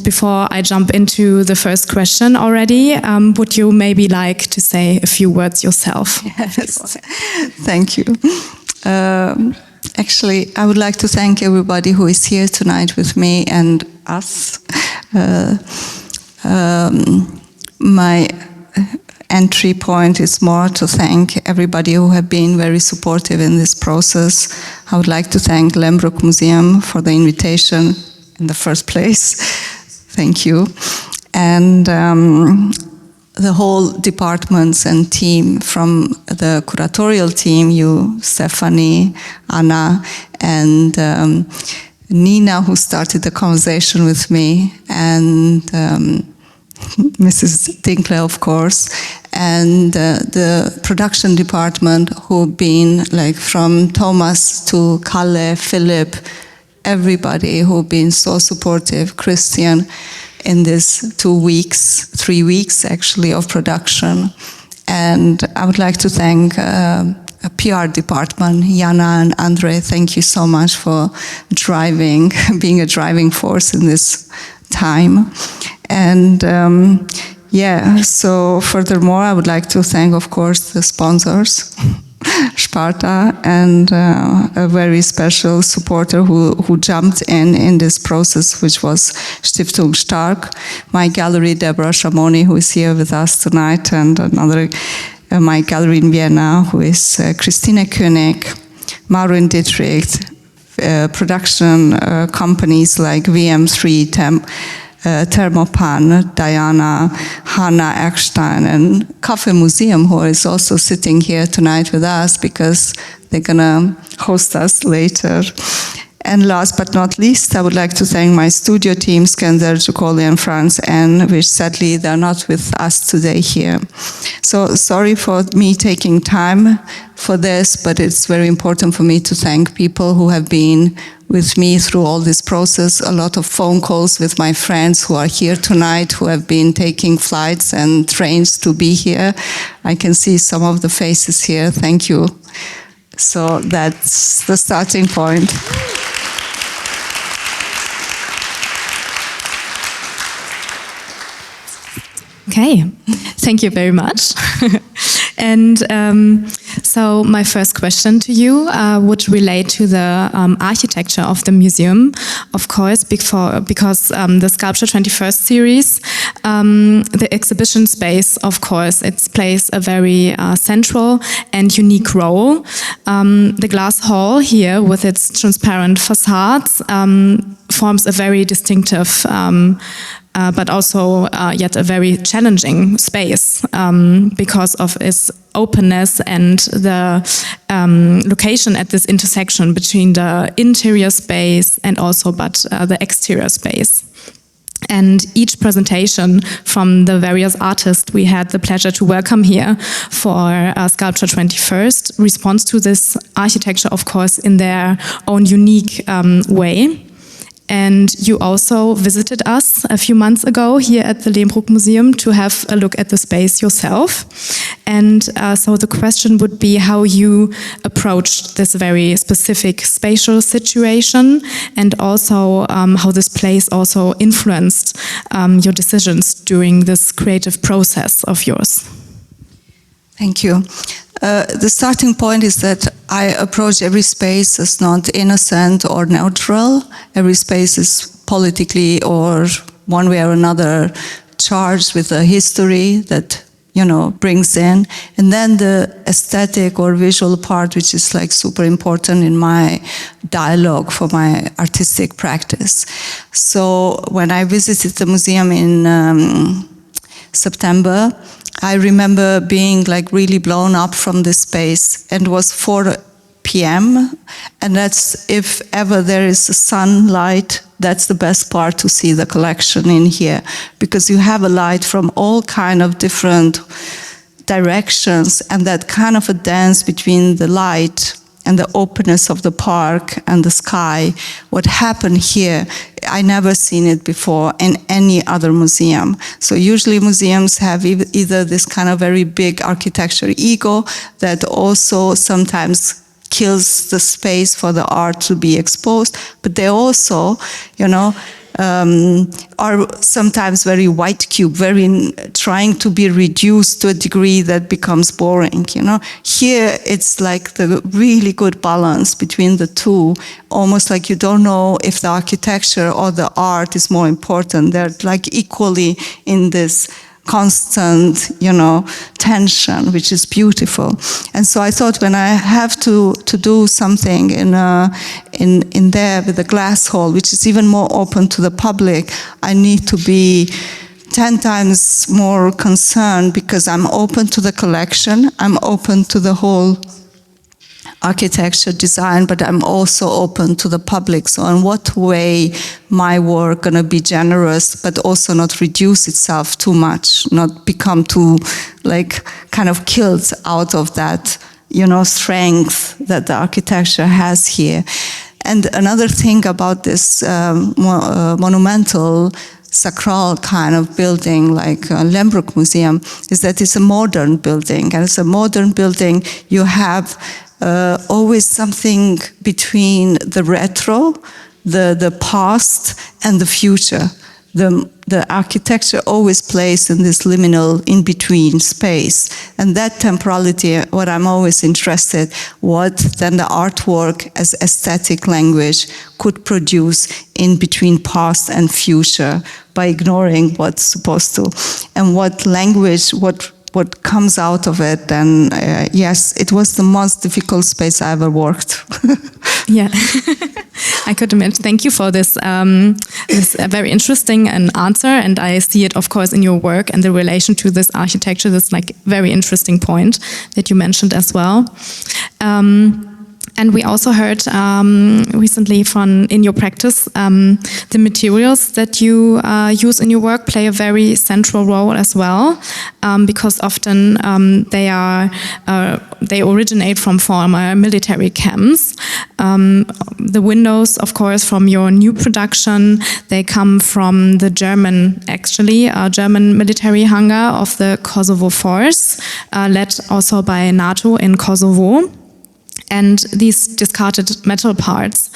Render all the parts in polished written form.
before I jump into the first question already, would you maybe like to say a few words yourself? Yes. Thank you. Actually, I would like to thank everybody who is here tonight with me and us. My entry point is more to thank everybody who have been very supportive in this process. I would like to thank Lembrook Museum for the invitation in the first place. Thank you. And the whole departments and team, from the curatorial team, you, Stephanie, Anna, and Nina, who started the conversation with me, and Mrs. Tinkler, of course, and the production department, who've been like from Thomas to Kalle, Philip, everybody who've been so supportive, Christian, in this 3 weeks actually of production. And I would like to thank a PR department, Jana and Andre. Thank you so much for being a driving force in this time. And so furthermore, I would like to thank, of course, the sponsors, Sparta, and a very special supporter who jumped in this process, which was Stiftung Stark, my gallery, Deborah Shamoni, who is here with us tonight, and another, my gallery in Vienna, who is Christine König, Maureen Dietrich, production companies like VM3, Thermopan, Diana, Hannah Eckstein, and Cafe Museum, who is also sitting here tonight with us because they're gonna host us later. And last but not least, I would like to thank my studio team, Skenzer, Giucoli, and Franz, and which sadly they're not with us today here. So sorry for me taking time for this, but it's very important for me to thank people who have been with me through all this process. A lot of phone calls with my friends who are here tonight, who have been taking flights and trains to be here. I can see some of the faces here. Thank you. So that's the starting point. Okay, thank you very much. And so my first question to you would relate to the architecture of the museum, of course, because the Sculpture 21st series, the exhibition space, of course, it plays a very central and unique role. The glass hall here with its transparent facades forms a very distinctive but also yet a very challenging space because of its openness and the location at this intersection between the interior space and also the exterior space. And each presentation from the various artists we had the pleasure to welcome here for Sculpture 21st responds to this architecture, of course, in their own unique way. And you also visited us a few months ago here at the Lehmbruck Museum to have a look at the space yourself. And so the question would be how you approached this very specific spatial situation, and also how this place also influenced your decisions during this creative process of yours. Thank you. The starting point is that I approach every space as not innocent or neutral. Every space is politically or one way or another charged with a history that, you know, brings in. And then the aesthetic or visual part, which is like super important in my dialogue for my artistic practice. So when I visited the museum in September, I remember being like really blown up from this space, and it was 4 p.m. and that's, if ever there is sunlight, that's the best part to see the collection in here, because you have a light from all kind of different directions, and that kind of a dance between the light and the openness of the park and the sky. What happened here, I never seen it before in any other museum. So usually museums have either this kind of very big architecture ego that also sometimes kills the space for the art to be exposed, but they also, you know, are sometimes very white cube, very trying to be reduced to a degree that becomes boring, you know. Here it's like the really good balance between the two, almost like you don't know if the architecture or the art is more important. They're like equally in this constant, you know, tension, which is beautiful. And so I thought, when I have to do something in there with a glass hall, which is even more open to the public, I need to be 10 times more concerned, because I'm open to the collection, I'm open to the whole architecture design, but I'm also open to the public. So in what way my work gonna be generous, but also not reduce itself too much, not become too, like, kind of killed out of that, you know, strength that the architecture has here. And another thing about this monumental sacral kind of building, like Lembrook Museum, is that it's a modern building. And as a modern building, you have always something between the retro, the past, and the future. The architecture always plays in this liminal in-between space. And that temporality, what I'm always interested, what then the artwork as aesthetic language could produce in between past and future by ignoring what's supposed to. And what language, what comes out of it, then yes, it was the most difficult space I ever worked. Yeah, I could imagine. Thank you for this, this very interesting answer, and I see it, of course, in your work and the relation to this architecture. This like very interesting point that you mentioned as well. And we also heard recently in your practice, the materials that you use in your work play a very central role as well, because often they originate from former military camps. The windows, of course, from your new production, they come from the German military hangar of the Kosovo force, led also by NATO in Kosovo. And these discarded metal parts,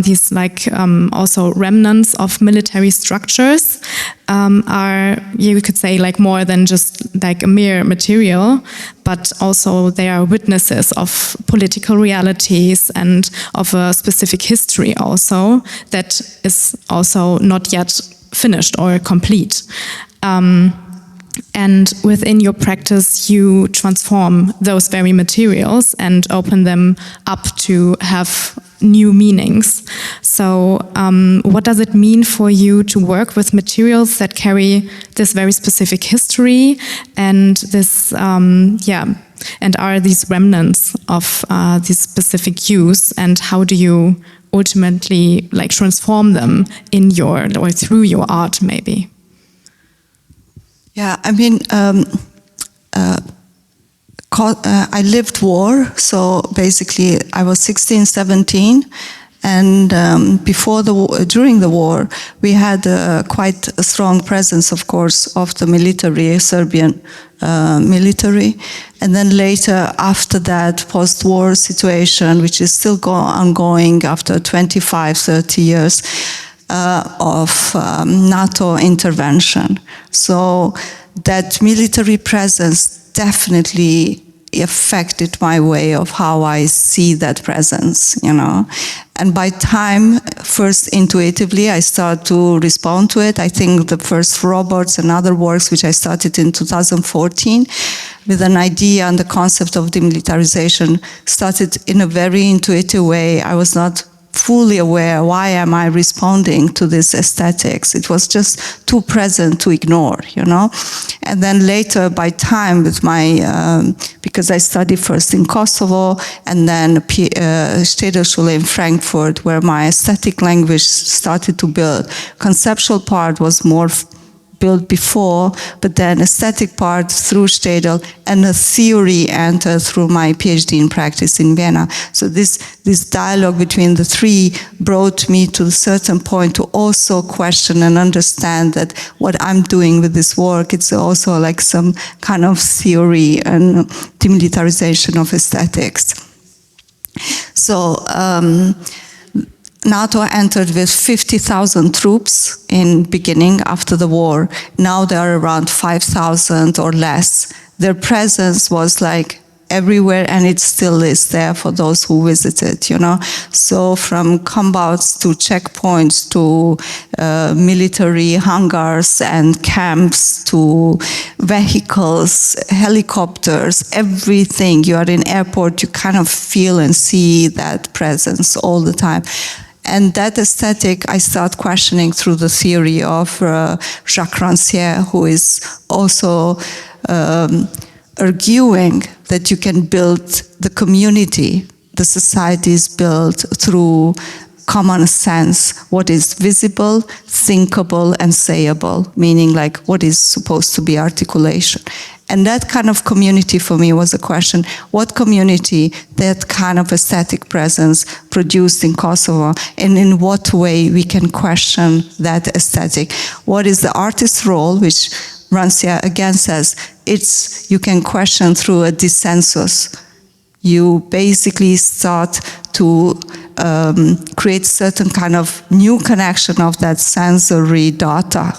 these like also remnants of military structures, are, you could say, like more than just like a mere material, but also they are witnesses of political realities and of a specific history also that is also not yet finished or complete. And within your practice, you transform those very materials and open them up to have new meanings. So what does it mean for you to work with materials that carry this very specific history and this, and are these remnants of this specific use, and how do you ultimately like transform them in your, or through your art maybe? Yeah, I mean, I lived war, so basically I was 16, 17, and before the war, during the war, we had quite a strong presence, of course, of the military, Serbian military, and then later, after that post-war situation, which is still ongoing after 25, 30 years, of NATO intervention. So that military presence definitely affected my way of how I see that presence, you know. And by time, first intuitively, I start to respond to it. I think the first robots and other works, which I started in 2014, with an idea and the concept of demilitarization, started in a very intuitive way. I was not fully aware, why am I responding to this aesthetics? It was just too present to ignore, you know? And then later, by time, with my, because I studied first in Kosovo, and then Siegersbusch in Frankfurt, where my aesthetic language started to build. Conceptual part was more built before, but then aesthetic part through Stedel, and a theory entered through my PhD in practice in Vienna. So this dialogue between the three brought me to a certain point to also question and understand that what I'm doing with this work, it's also like some kind of theory and demilitarization of aesthetics. So NATO entered with 50,000 troops in beginning after the war. Now there are around 5,000 or less. Their presence was like everywhere, and it still is there for those who visited, you know. So from combats to checkpoints to military hangars and camps to vehicles, helicopters, everything. You are in airport, you kind of feel and see that presence all the time. And that aesthetic I start questioning through the theory of Jacques Rancière, who is also arguing that you can build the community, the society is built through common sense, what is visible, thinkable, and sayable, meaning like what is supposed to be articulation. And that kind of community for me was a question, what community that kind of aesthetic presence produced in Kosovo, and in what way we can question that aesthetic? What is the artist's role, which Rancière again says, you can question through a dissensus. You basically start to create certain kind of new connection of that sensory data.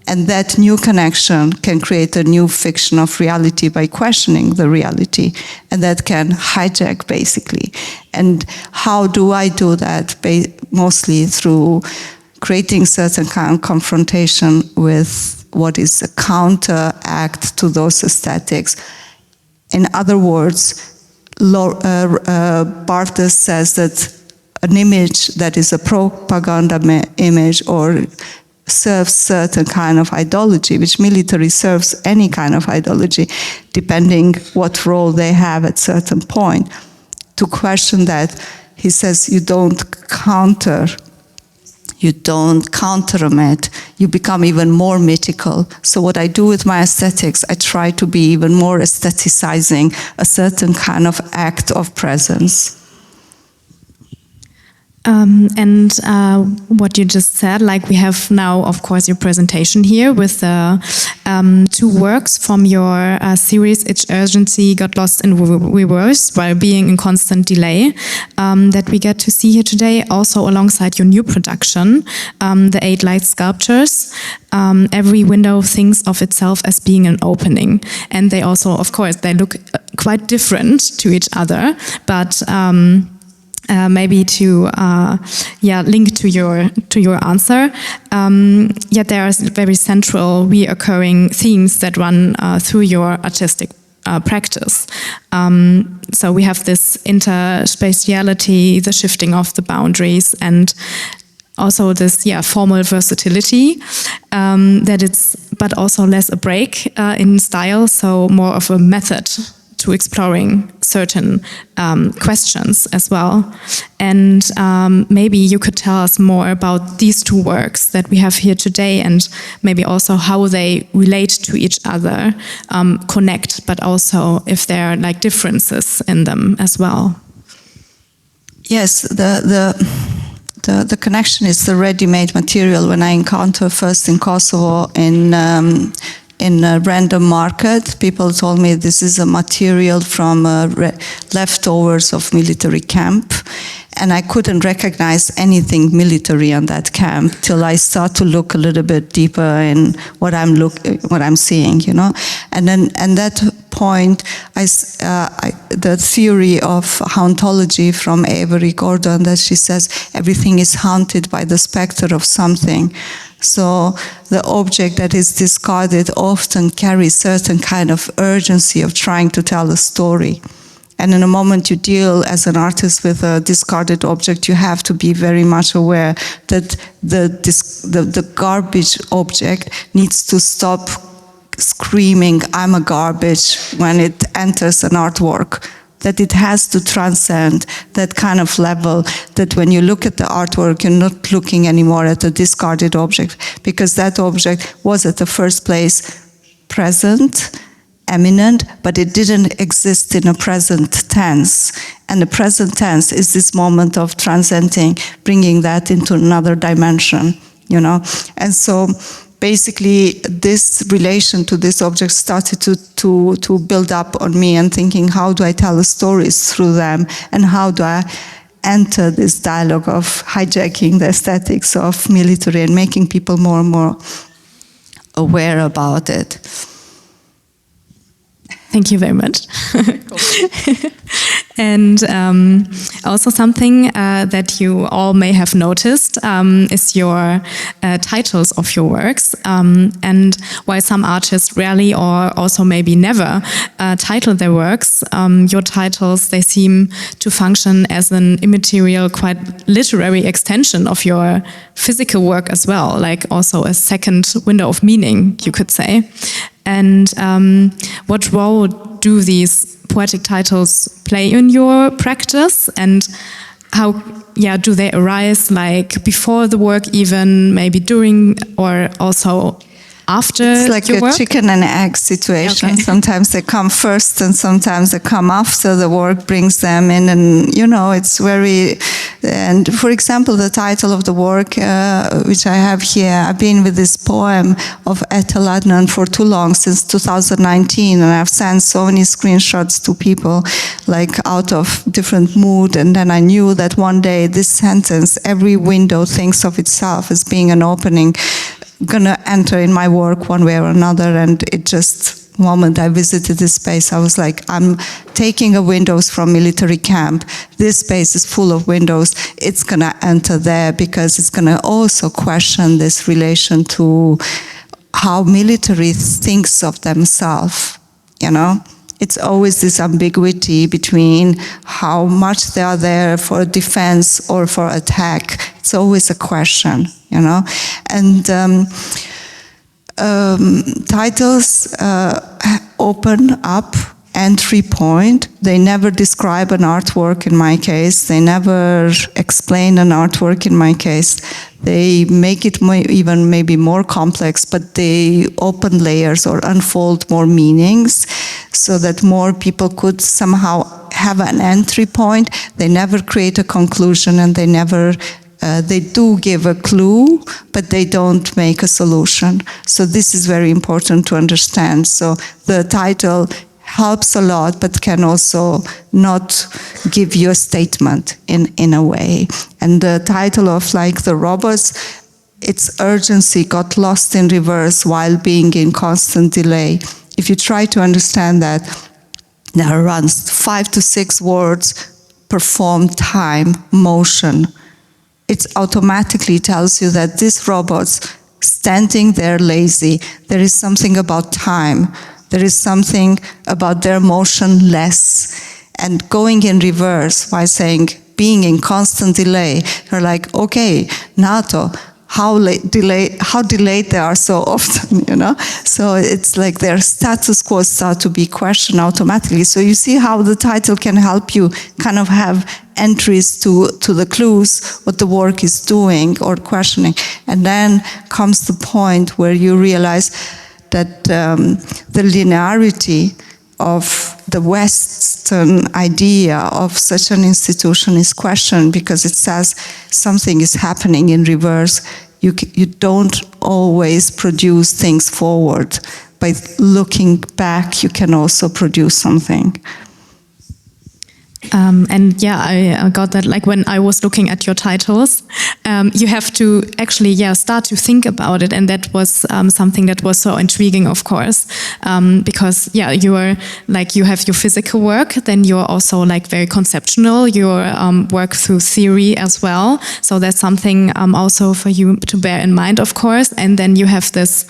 And that new connection can create a new fiction of reality by questioning the reality. And that can hijack, basically. And how do I do that? Mostly through creating certain kind of confrontation with what is a counteract to those aesthetics. In other words, Barthes says that an image that is a propaganda image or serves certain kind of ideology, which military serves any kind of ideology, depending what role they have at certain point. To question that, he says you don't counter-omit, you become even more mythical. So what I do with my aesthetics, I try to be even more aestheticizing a certain kind of act of presence. And what you just said, like we have now, of course, your presentation here with the two works from your series, Each Urgency Got Lost in Reverse while being in constant delay, that we get to see here today, also alongside your new production, the 8 light sculptures. Every window thinks of itself as being an opening. And they also, of course, they look quite different to each other, but maybe to link to your answer. Yet there are very central reoccurring themes that run through your artistic practice. So we have this interspatiality, the shifting of the boundaries, and also this formal versatility that it's, but also less a break in style, so more of a method to exploring certain questions as well. And maybe you could tell us more about these two works that we have here today, and maybe also how they relate to each other, connect, but also if there are like differences in them as well. Yes, the connection is the ready-made material. When I encounter first in Kosovo in a random market, people told me this is a material from leftovers of military camp, and I couldn't recognize anything military on that camp till I start to look a little bit deeper in what I'm seeing, you know. And then at that point, the theory of hauntology from Avery Gordon, that she says everything is haunted by the specter of something. So the object that is discarded often carries certain kind of urgency of trying to tell a story. And in a moment you deal as an artist with a discarded object, you have to be very much aware that the garbage object needs to stop screaming, "I'm a garbage," when it enters an artwork. That it has to transcend that kind of level, that when you look at the artwork, you're not looking anymore at a discarded object, because that object was at the first place present, eminent, but it didn't exist in a present tense. And the present tense is this moment of transcending, bringing that into another dimension, you know. And so basically this relation to this object started to build up on me, and thinking, how do I tell the stories through them, and how do I enter this dialogue of hijacking the aesthetics of military and making people more and more aware about it. Thank you very much. And also something that you all may have noticed is your titles of your works. And while some artists rarely or also maybe never title their works, your titles, they seem to function as an immaterial, quite literary extension of your physical work as well, like also a second window of meaning, you could say. And what role do these poetic titles play in your practice, and how do they arise, like before the work even, maybe during, or also after It's like your a work? chicken and egg situation. Okay. Sometimes they come first and sometimes they come after the work brings them in, and it's very, and for example, the title of the work, which I have here, I've been with this poem of Ethel Adnan for too long, since 2019, and I've sent so many screenshots to people, like out of different mood, and then I knew that one day this sentence, every window thinks of itself as being an opening, gonna enter in my work one way or another. And it just, moment I visited this space, I was like, I'm taking a windows from military camp. This space is full of windows. It's gonna enter there because it's gonna also question this relation to how military thinks of themselves, It's always this ambiguity between how much they are there for defense or for attack. It's always a question, And titles open up entry point. They never describe an artwork in my case. They never explain an artwork in my case. They make it even maybe more complex, but they open layers or unfold more meanings so that more people could somehow have an entry point. They never create a conclusion, and they never they do give a clue, but they don't make a solution. So this is very important to understand. So the title helps a lot, but can also not give you a statement in a way. And the title of like the robots, its urgency got lost in reverse while being in constant delay. If you try to understand that, there are around 5 to 6 words: perform, time, motion. It automatically tells you that these robots standing there lazy, there is something about time. There is something about their motionless, and going in reverse by saying, being in constant delay, they're like, okay, NATO, how delayed they are so often, So it's like their status quo start to be questioned automatically. So you see how the title can help you kind of have entries to the clues, what the work is doing or questioning. And then comes the point where you realize that the linearity of the Western idea of such an institution is questioned, because it says something is happening in reverse. You don't always produce things forward. By looking back, you can also produce something. And I got that, like when I was looking at your titles, you have to actually, start to think about it. And that was something that was so intriguing, of course, because, you are like, you have your physical work, then you're also like very conceptual, your work through theory as well. So that's something also for you to bear in mind, of course. And then you have this,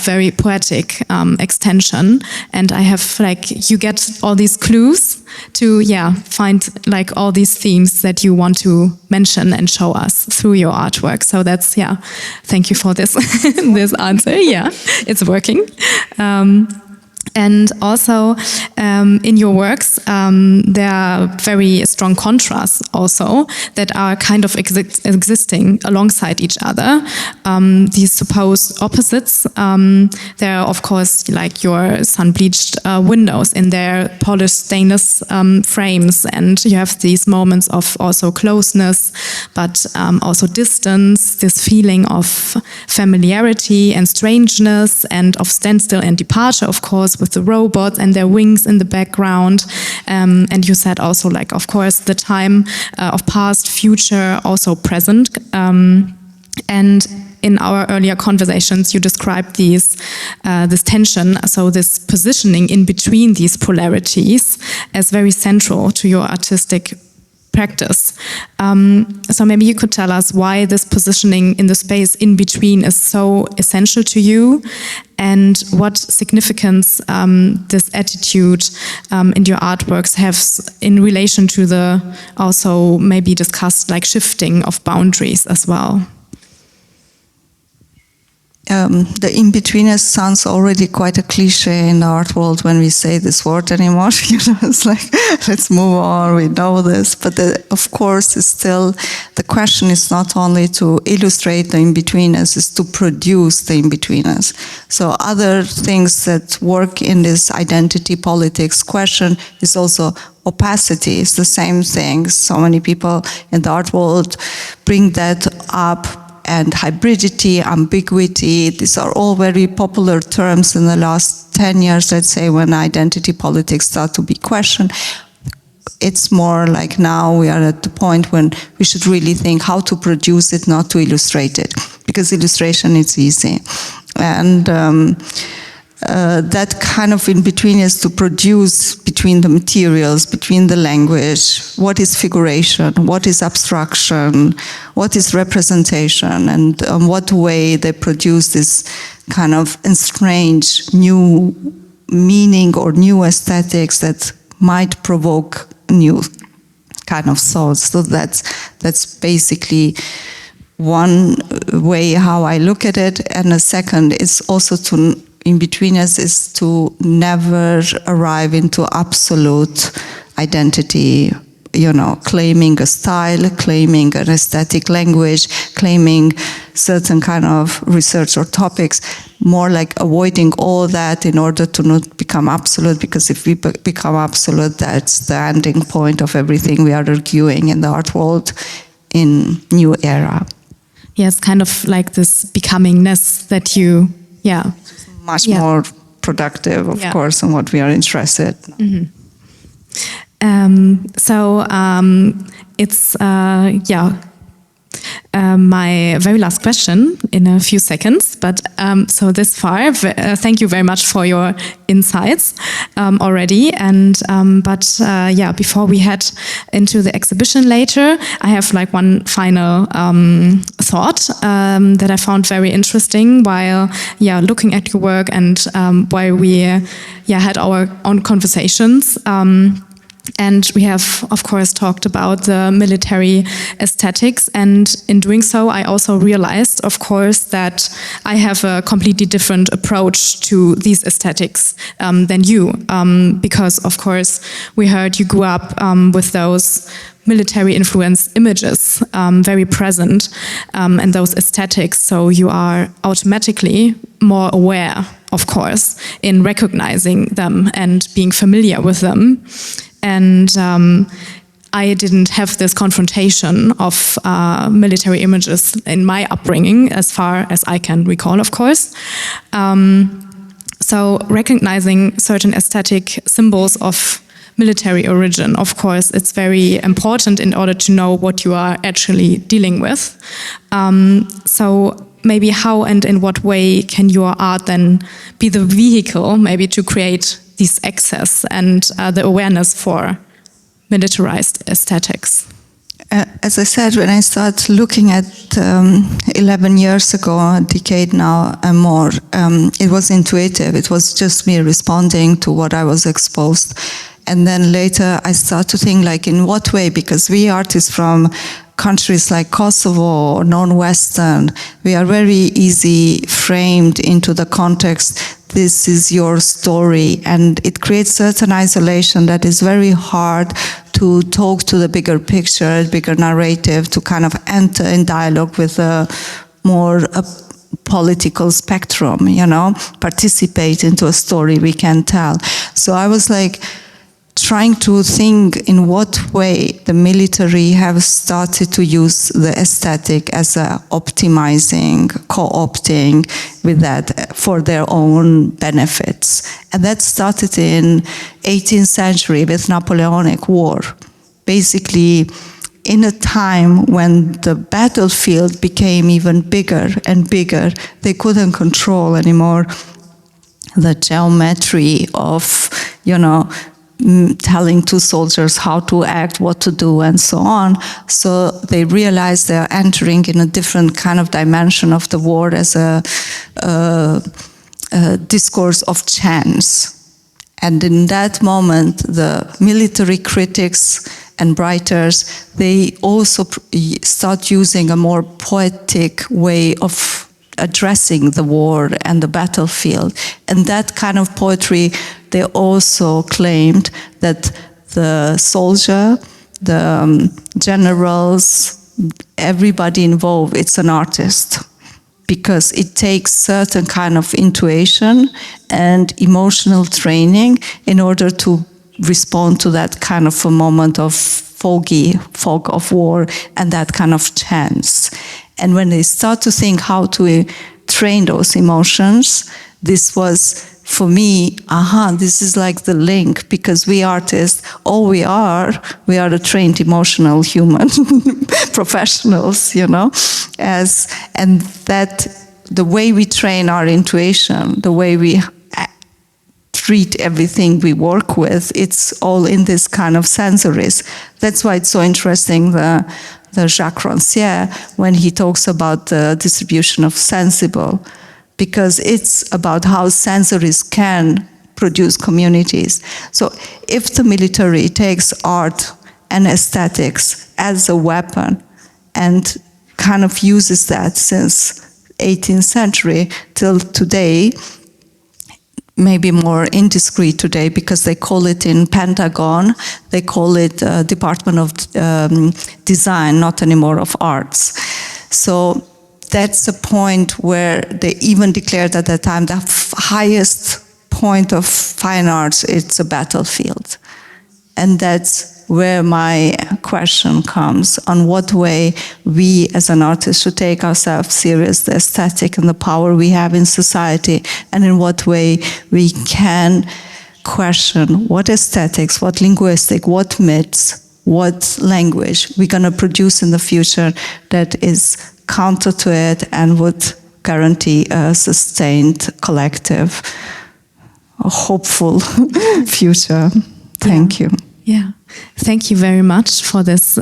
very poetic extension. And I have like, you get all these clues to, find like all these themes that you want to mention and show us through your artwork. So that's, thank you for this, this answer. Yeah, it's working. And also in your works, there are very strong contrasts also that are kind of existing alongside each other. These supposed opposites, there are of course like your sun-bleached windows in their polished stainless frames, and you have these moments of also closeness, but also distance, this feeling of familiarity and strangeness and of standstill and departure, of course, with with the robots and their wings in the background. And you said also, like, of course, the time of past, future, also present. And in our earlier conversations, you described this tension, so this positioning in between these polarities as very central to your artistic practice. So maybe you could tell us why this positioning in the space in between is so essential to you, and what significance this attitude in your artworks has in relation to the also maybe discussed like shifting of boundaries as well. The in-betweeners sounds already quite a cliche in the art world when we say this word anymore. You know, it's like, let's move on, we know this. But of course, it's still, the question is not only to illustrate the in-betweeners, it's to produce the in-betweeners. So other things that work in this identity politics question is also opacity. It's the same thing. So many people in the art world bring that up. And hybridity, ambiguity, these are all very popular terms in the last 10 years, let's say, when identity politics start to be questioned. It's more like now we are at the point when we should really think how to produce it, not to illustrate it, because illustration is easy. And that kind of in-between is to produce between the materials, between the language, what is figuration, what is abstraction, what is representation, and what way they produce this kind of strange new meaning or new aesthetics that might provoke new kind of thoughts. So that's basically one way how I look at it, and a second is also to in-betweeners is to never arrive into absolute identity, you know, claiming a style, claiming an aesthetic language, claiming certain kind of research or topics, more like avoiding all that in order to not become absolute, because if we become absolute, that's the ending point of everything we are arguing in the art world in new era. Yes, kind of like this becomingness that you, much more productive, of course, in what we are interested. Mm-hmm. It's my very last question in a few seconds, but so this far, thank you very much for your insights already. And before we head into the exhibition later, I have like one final thought that I found very interesting while looking at your work and while we had our own conversations. And we have, of course, talked about the military aesthetics. And in doing so, I also realized, of course, that I have a completely different approach to these aesthetics than you. Because, of course, we heard you grew up with those military influenced images very present and those aesthetics. So you are automatically more aware, of course, in recognizing them and being familiar with them. And I didn't have this confrontation of military images in my upbringing, as far as I can recall, of course. So recognizing certain aesthetic symbols of military origin, of course, it's very important in order to know what you are actually dealing with. So maybe how and in what way can your art then be the vehicle maybe to create this access and the awareness for militarized aesthetics? As I said, when I started looking at 11 years ago, a decade now and more, it was intuitive. It was just me responding to what I was exposed. And then later I started to think, like, in what way? Because we artists from countries like Kosovo or non-Western, we are very easy framed into the context, this is your story, and it creates certain isolation that is very hard to talk to the bigger picture, bigger narrative, to kind of enter in dialogue with a more political spectrum, you know, participate into a story we can tell. So I was like trying to think in what way the military have started to use the aesthetic as a optimizing, co-opting with that for their own benefits. And that started in 18th century with Napoleonic War. Basically, in a time when the battlefield became even bigger and bigger, they couldn't control anymore the geometry of, telling to soldiers how to act, what to do, and so on. So they realized they're entering in a different kind of dimension of the war as a discourse of chance. And in that moment, the military critics and writers, they also start using a more poetic way of addressing the war and the battlefield. And that kind of poetry, they also claimed that the soldier, the generals, everybody involved, it's an artist. Because it takes certain kind of intuition and emotional training in order to respond to that kind of a moment of fog of war and that kind of chance. And when they start to think how to train those emotions, this was, for me, this is like the link, because we artists, all we are the trained emotional human professionals, and that the way we train our intuition, the way we treat everything we work with, it's all in this kind of sensories. That's why it's so interesting, the Jacques Rancière, when he talks about the distribution of sensible, because it's about how sensories can produce communities. So if the military takes art and aesthetics as a weapon and kind of uses that since 18th century till today, maybe more indiscreet today because they call it in Pentagon, they call it Department of Design, not anymore of Arts. So that's a point where they even declared at that time the highest point of fine arts, it's a battlefield. And that's where my question comes, on what way we as an artist should take ourselves serious, the aesthetic and the power we have in society, and in what way we can question what aesthetics, what linguistic, what myths, what language we're going to produce in the future that is counter to it and would guarantee a sustained, collective, a hopeful future. Thank you. Yeah, thank you very much for this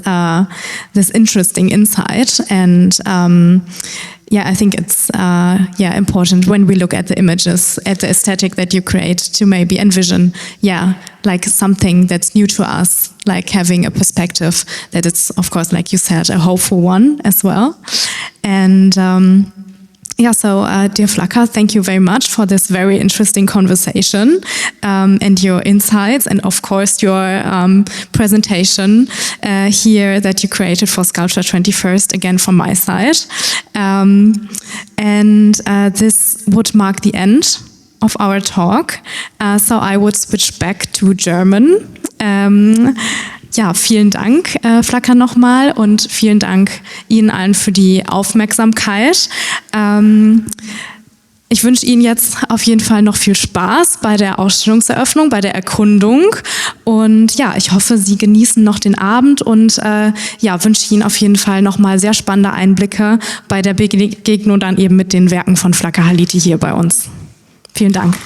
this interesting insight. And I think it's important when we look at the images, at the aesthetic that you create, to maybe envision, like something that's new to us, like having a perspective that it's, of course, like you said, a hopeful one as well. And dear Flaka, thank you very much for this very interesting conversation and your insights, and of course your presentation here that you created for Sculpture 21st, again from my side. This would mark the end of our talk, so I would switch back to German. Vielen Dank, Flaka, nochmal, und vielen Dank Ihnen allen für die Aufmerksamkeit. Ich wünsche Ihnen jetzt auf jeden Fall noch viel Spaß bei der Ausstellungseröffnung, bei der Erkundung, und ich hoffe, Sie genießen noch den Abend, und wünsche Ihnen auf jeden Fall nochmal sehr spannende Einblicke bei der Begegnung dann eben mit den Werken von Flaka Haliti hier bei uns. Vielen Dank.